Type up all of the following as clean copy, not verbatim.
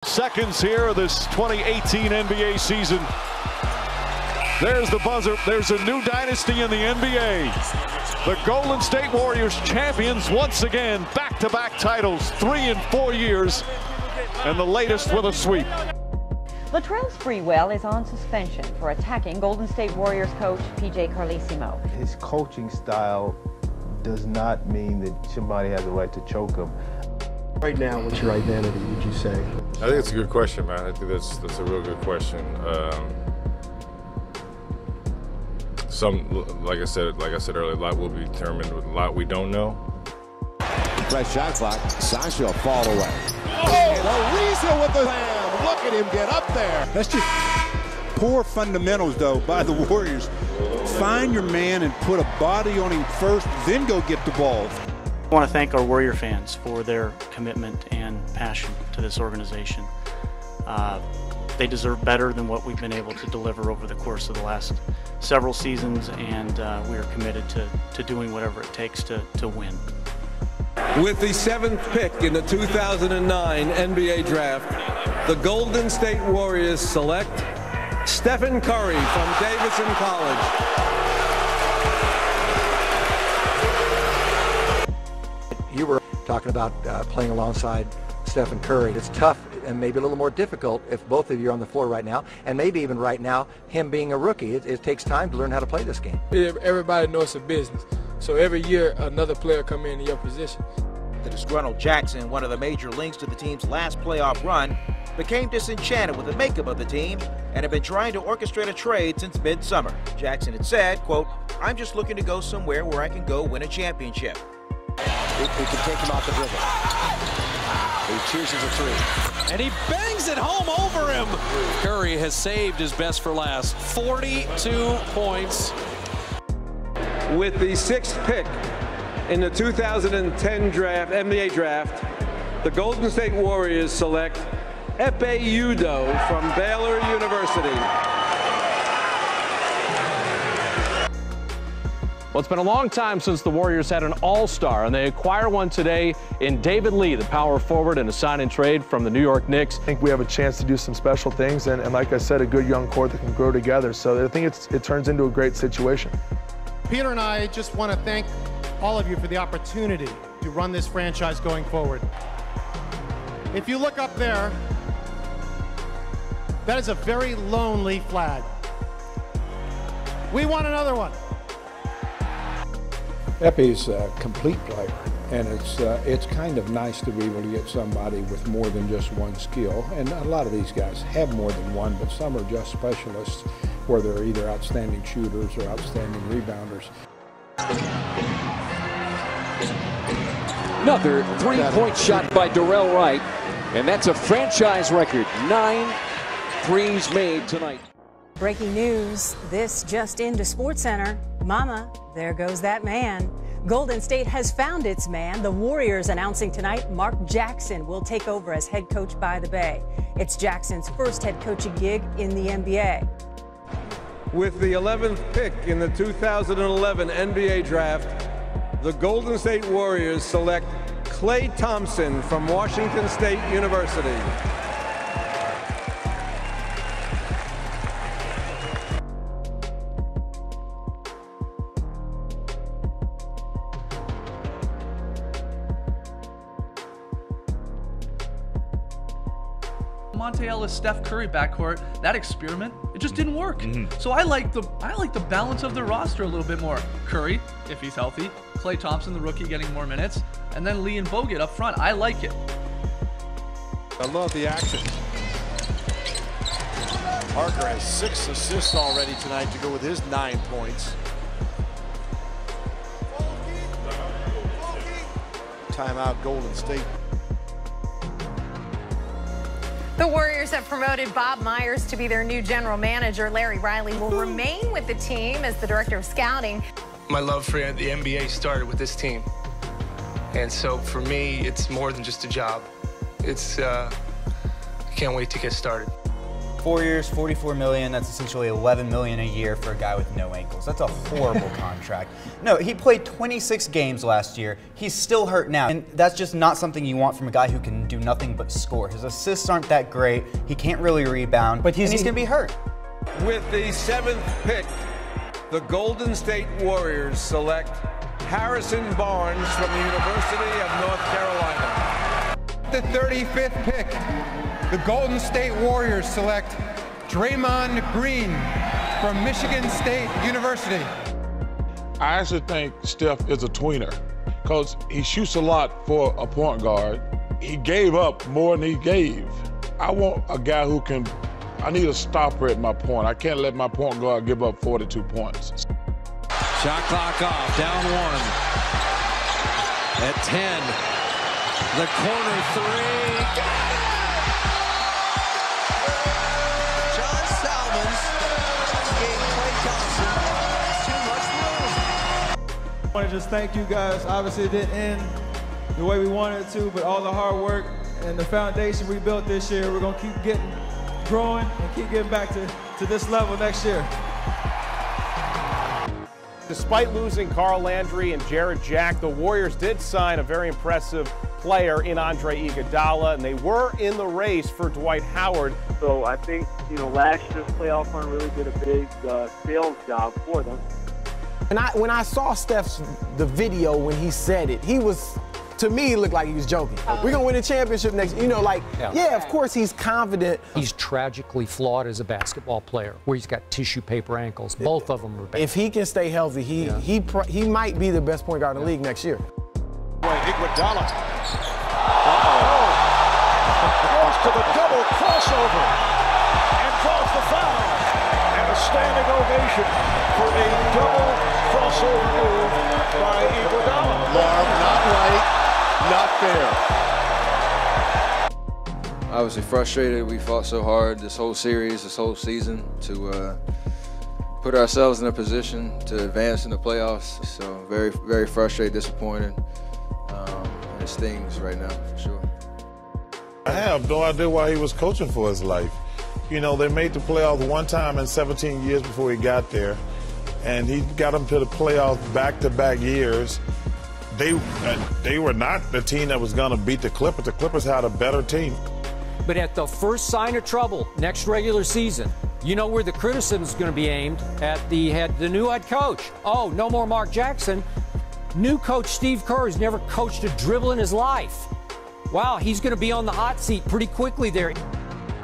Seconds here of this 2018 NBA season. There's the buzzer. There's a new dynasty in the NBA. The Golden State Warriors champions once again, back-to-back titles, 3 in 4 years, and the latest with a sweep. Latrell Sprewell is on suspension for attacking Golden State Warriors coach P.J. Carlesimo. His coaching style does not mean that somebody has a right to choke him. Right now, what's your identity, would you say? I think it's a good question, man. I think that's a real good question. Like I said earlier, a lot will be determined with a lot we don't know. Fresh shot clock. Sasha will fall away. Oh, Ariza with the slam. Look at him get up there. That's just poor fundamentals, though, by the Warriors. Find your man and put a body on him first, then go get the ball. I want to thank our Warrior fans for their commitment and passion to this organization. They deserve better than what we've been able to deliver over the course of the last several seasons, and we are committed to doing whatever it takes to win. With the 7th pick in the 2009 NBA Draft, the Golden State Warriors select Stephen Curry from Davidson College. You were talking about playing alongside Stephen Curry. It's tough and maybe a little more difficult if both of you are on the floor right now, and maybe even right now, him being a rookie. It takes time to learn how to play this game. Everybody knows it's a business, so every year another player come in your position. The disgruntled Jackson, one of the major links to the team's last playoff run, became disenchanted with the makeup of the team and had been trying to orchestrate a trade since midsummer. Jackson had said, quote, "I'm just looking to go somewhere where I can go win a championship." He can take him off the dribble. He chooses a three. And he bangs it home over him. Curry has saved his best for last. 42 points. With the 6th pick in the 2010 NBA Draft, the Golden State Warriors select Ekpe Udoh from Baylor University. Well, it's been a long time since the Warriors had an all-star, and they acquire one today in David Lee, the power forward, in a sign and trade from the New York Knicks. I think we have a chance to do some special things, and like I said, a good young core that can grow together. So I think it turns into a great situation. Peter and I just want to thank all of you for the opportunity to run this franchise going forward. If you look up there, that is a very lonely flag. We want another one. Ekpe's a complete player, and it's kind of nice to be able to get somebody with more than just one skill. And a lot of these guys have more than one, but some are just specialists where they're either outstanding shooters or outstanding rebounders. Another three-point shot by Dorell Wright, and that's a franchise record. 9 threes made tonight. Breaking news, this just into SportsCenter. Mama, there goes that man. Golden State has found its man. The Warriors announcing tonight Mark Jackson will take over as head coach by the Bay. It's Jackson's first head coaching gig in the NBA. With the 11th pick in the 2011 NBA Draft, the Golden State Warriors select Klay Thompson from Washington State University. Monte Ellis, Steph Curry backcourt, that experiment, it just didn't work. So I like the balance of the roster a little bit more. Curry, if he's healthy, Klay Thompson, the rookie, getting more minutes, and then Lee and Bogut up front. I like it. I love the action. Parker has 6 assists already tonight to go with his 9 points. Timeout, Golden State. The Warriors have promoted Bob Myers to be their new general manager. Larry Riley will remain with the team as the director of scouting. My love for the NBA started with this team. And so for me, it's more than just a job. I can't wait to get started. 4 years, $44 million. That's essentially $11 million a year for a guy with no ankles. That's a horrible contract. No, he played 26 games last year. He's still hurt now, and that's just not something you want from a guy who can do nothing but score. His assists aren't that great. He can't really rebound, and he's going to be hurt. With the 7th pick, the Golden State Warriors select Harrison Barnes from the University of North Carolina. The 35th pick, the Golden State Warriors select Draymond Green from Michigan State University. I actually think Steph is a tweener because he shoots a lot for a point guard. He gave up more than he gave. I want a guy who can, I need a stopper at my point. I can't let my point guard give up 42 points. Shot clock off, down 1. At 10, the corner 3, got it! John Salmons gave Klay Thompson too much room. I want to just thank you guys. Obviously it didn't end the way we wanted it to, but all the hard work and the foundation we built this year, we're going to keep growing and keep getting back to this level next year. Despite losing Carl Landry and Jarrett Jack, the Warriors did sign a very impressive player in Andre Iguodala, and they were in the race for Dwight Howard. So I think, last year's playoff run really did a big sales job for them. When I saw the video when he said it, he was, to me, looked like he was joking. We're going to win a championship next year. Yeah, of course he's confident. He's tragically flawed as a basketball player, where he's got tissue paper ankles. Both of them are bad. If he can stay healthy, he might be the best point guard in the league next year. Iguodala. Goes to the double crossover and draws the foul. And a standing ovation for a double crossover move by Iguodala. Marv, not right. Not fair. Obviously frustrated. We fought so hard this whole series, this whole season to put ourselves in a position to advance in the playoffs. So very, very frustrated, disappointed. It stings right now, for sure. I have no idea why he was coaching for his life. They made the playoffs one time in 17 years before he got there, and he got them to the playoffs back-to-back years. They were not the team that was going to beat the Clippers. The Clippers had a better team. But at the first sign of trouble next regular season, you know where the criticism is going to be aimed at the new head coach. Oh, no more Mark Jackson. New coach Steve Kerr has never coached a dribble in his life. Wow, he's going to be on the hot seat pretty quickly there.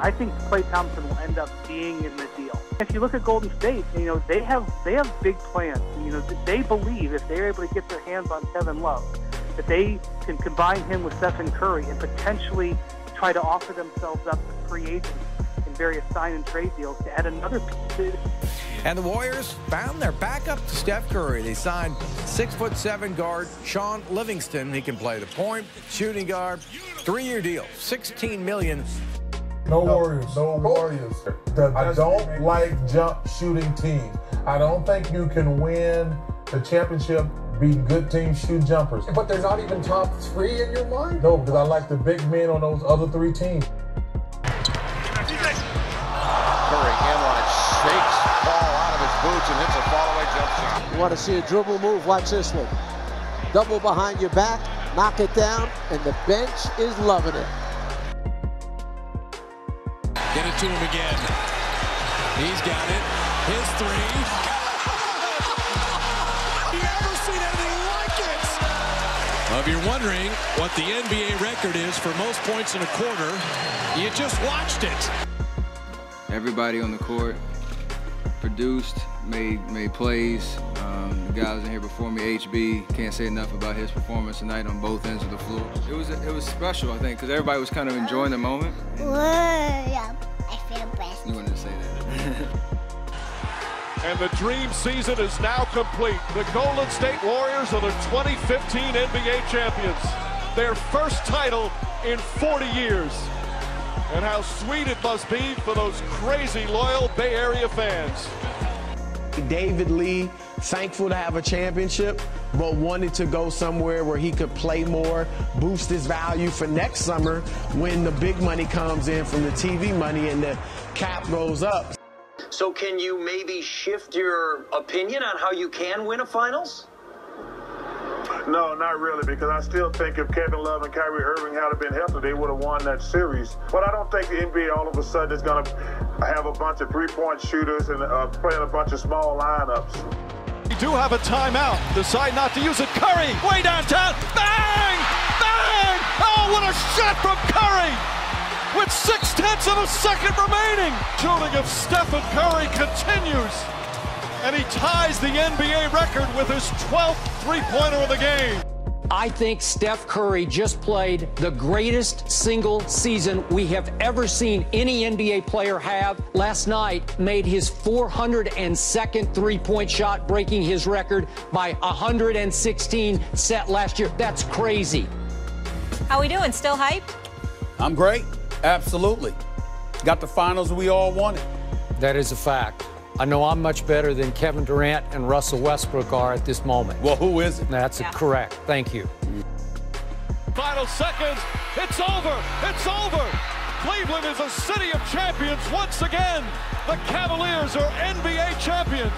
I think Klay Thompson will end up being in the deal. If you look at Golden State, they have big plans. They believe if they're able to get their hands on Kevin Love, that they can combine him with Stephen Curry and potentially try to offer themselves up to free agents in various sign and trade deals to add another piece. And the Warriors found their backup to Steph Curry. They signed 6'7" guard Sean Livingston. He can play the point, shooting guard, 3-year deal, $16 million. No Warriors. I don't like jump shooting teams. I don't think you can win the championship beating good teams shooting jumpers. But they're not even top 3 in your mind? No, because I like the big men on those other 3 teams. Curry inline shakes ball out of his boots and hits a fallaway jump shot. You want to see a dribble move? Watch this one. Double behind your back, knock it down, and the bench is loving it. Get it to him again. He's got it. His 3. You ever seen anything like it? Well, if you're wondering what the NBA record is for most points in a quarter, you just watched it. Everybody on the court produced, made plays. The guys in here before me, HB, can't say enough about his performance tonight on both ends of the floor. It was special, I think, because everybody was kind of enjoying the moment. I feel blessed. You wanted to say that. And the dream season is now complete. The Golden State Warriors are the 2015 NBA champions. Their first title in 40 years. And how sweet it must be for those crazy loyal Bay Area fans. David Lee, thankful to have a championship, but wanted to go somewhere where he could play more, boost his value for next summer when the big money comes in from the TV money and the cap goes up. So can you maybe shift your opinion on how you can win a finals? No, not really, because I still think if Kevin Love and Kyrie Irving had been healthy, they would have won that series. But I don't think the NBA all of a sudden is going to have a bunch of three-point shooters and playing a bunch of small lineups. You do have a timeout. Decide not to use it. Curry, way downtown. Bang! Bang! Oh, what a shot from Curry! With 0.6 of a second remaining. Shooting of Stephen Curry continues. And he ties the NBA record with his 12th three-pointer of the game. I think Steph Curry just played the greatest single season we have ever seen any NBA player have. Last night made his 402nd three-point shot, breaking his record by 116 set last year. That's crazy. How we doing? Still hyped? I'm great. Absolutely. Got the finals we all wanted. That is a fact. I know I'm much better than Kevin Durant and Russell Westbrook are at this moment. Well, who is it? That's correct. Thank you. Final seconds. It's over. It's over. Cleveland is a city of champions once again. The Cavaliers are NBA champions.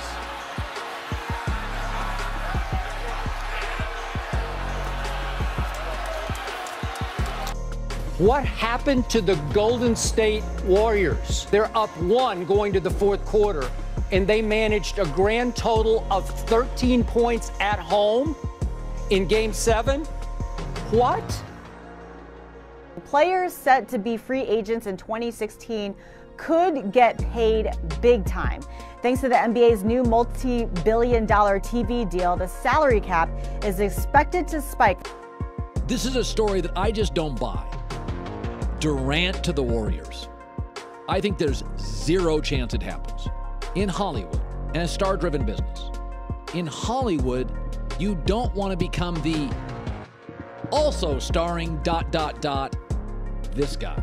What happened to the Golden State Warriors? They're up 1 going to the fourth quarter, and they managed a grand total of 13 points at home in Game 7? What? Players set to be free agents in 2016 could get paid big time. Thanks to the NBA's new multi-billion-dollar TV deal, the salary cap is expected to spike. This is a story that I just don't buy. Durant to the Warriors. I think there's zero chance it happens. In Hollywood, and a star-driven business, in Hollywood, you don't want to become the also starring ... this guy.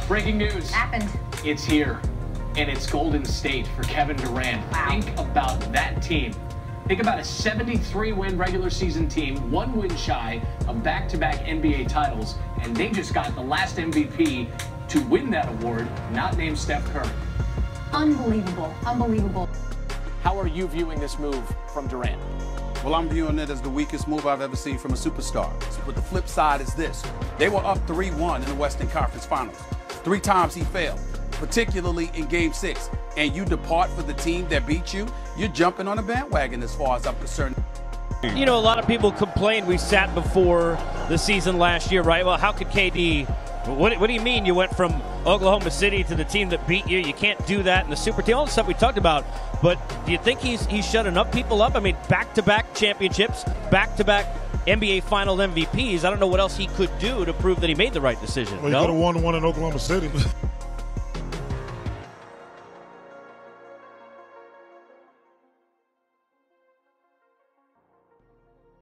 Breaking news. Happened. It's here, and it's Golden State for Kevin Durant. Wow. Think about that team. Think about a 73-win regular season team, 1 win shy of back-to-back NBA titles, and they just got the last MVP to win that award, not named Steph Curry. Unbelievable. Unbelievable. How are you viewing this move from Durant? Well, I'm viewing it as the weakest move I've ever seen from a superstar. But the flip side is this. They were up 3-1 in the Western Conference Finals. 3 times he failed, particularly in Game 6. And you depart for the team that beat you, you're jumping on a bandwagon as far as I'm concerned. You know, a lot of people complained we sat before the season last year, right? Well, how could KD, what do you mean you went from Oklahoma City to the team that beat you? You can't do that in the super team, all the stuff we talked about. But do you think he's shut enough people up? I mean, back-to-back championships, back-to-back NBA Final MVPs. I don't know what else he could do to prove that he made the right decision. Well, he could have won one in Oklahoma City.